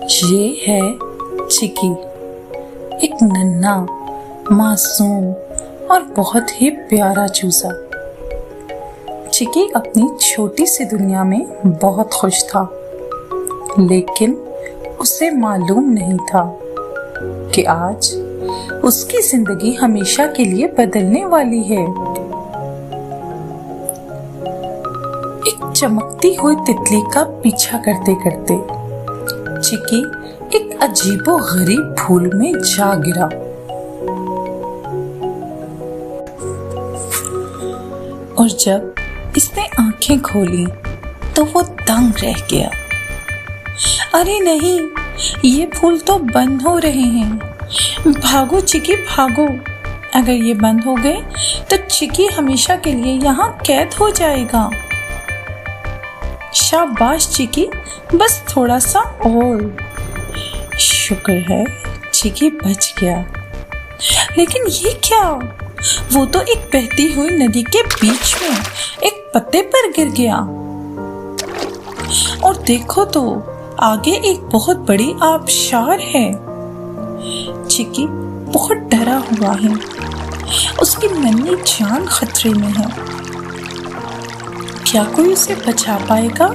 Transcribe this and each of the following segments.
ये है चिकी, एक नन्हा, मासूम और बहुत ही प्यारा चूजा। चिकी अपनी छोटी सी दुनिया में बहुत खुश था, लेकिन उसे मालूम नहीं था कि आज उसकी जिंदगी हमेशा के लिए बदलने वाली है। एक चमकती हुई तितली का पीछा करते करते चिकी एक अजीबोगरीब फूल में जा गिरा। और जब इसने आंखें खोली तो वो दंग रह गया। अरे नहीं, ये फूल तो बंद हो रहे हैं। भागो चिकी भागो, अगर ये बंद हो गए तो चिकी हमेशा के लिए यहाँ कैद हो जाएगा। शाबाश चिकी, बस थोड़ा सा और। शुक्र है चिकी बच गया। लेकिन ये क्या? वो तो एक बहती हुई नदी के बीच में एक पत्ते पर गिर गया। और देखो तो आगे एक बहुत बड़ी आबशार है। चिकी बहुत डरा हुआ है, उसकी नन्ही जान खतरे में है। क्या कोई उसे बचा पाएगा?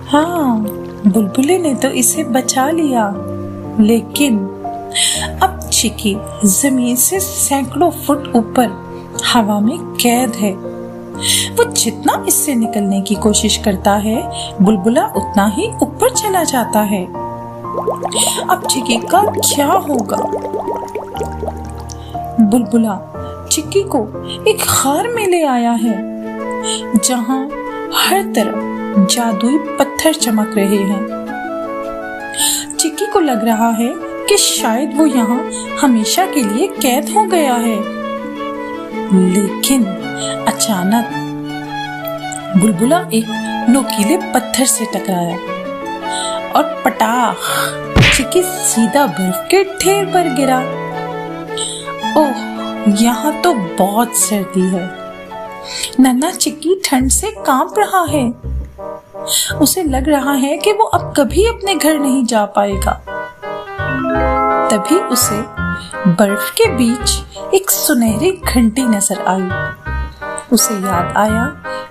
हाँ, बुलबुले ने तो इसे बचा लिया, लेकिन अब चिकी जमीन से सैकड़ों फुट ऊपर हवा में कैद है। वो जितना इससे निकलने की कोशिश करता है, बुलबुला उतना ही ऊपर चला जाता है। अब चिकी का क्या होगा? बुलबुला चिकी को एक खार में ले आया है, जहां हर तरफ जादुई पत्थर चमक रहे हैं। चिकी को लग रहा है कि शायद वो यहाँ हमेशा के लिए कैद हो गया है। लेकिन अचानक बुलबुला एक नोकीले पत्थर से टकराया और पटाख, चिकी सीधा बर्फ के ढेर पर गिरा। ओह, यहाँ तो बहुत सर्दी है। नन्हा चिकी ठंड से कांप रहा है। उसे लग रहा है कि वो अब कभी अपने घर नहीं जा पाएगा। तभी उसे बर्फ के बीच एक सुनहरी घंटी नजर आई। उसे याद आया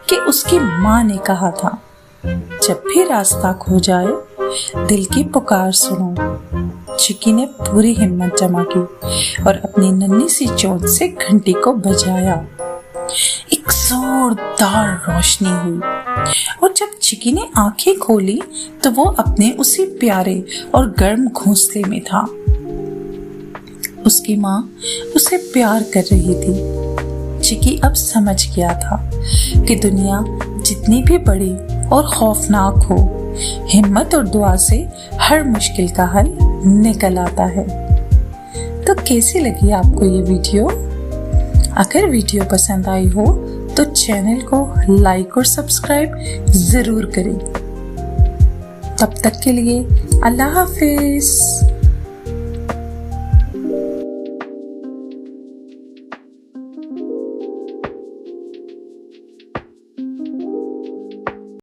कि उसकी माँ ने कहा था, जब भी रास्ता खो जाए दिल की पुकार सुनो। चिकी ने पूरी हिम्मत जमा की और अपनी नन्ही सी चोंच से घंटी को बजाया। एक जोरदार रोशनी हुई और जब चिकी ने आंखें खोली तो वो अपने उसी प्यारे और गर्म घोंसले में था। उसकी माँ उसे प्यार कर रही थी। चिकी अब समझ गया था कि दुनिया जितनी भी बड़ी और खौफनाक हो, हिम्मत और दुआ से हर मुश्किल का हल निकल आता है। तो कैसी लगी आपको ये वीडियो? अगर वीडियो पसंद आई हो तो चैनल को लाइक और सब्सक्राइब जरूर करें। तब तक के लिए अल्लाह हाफिज।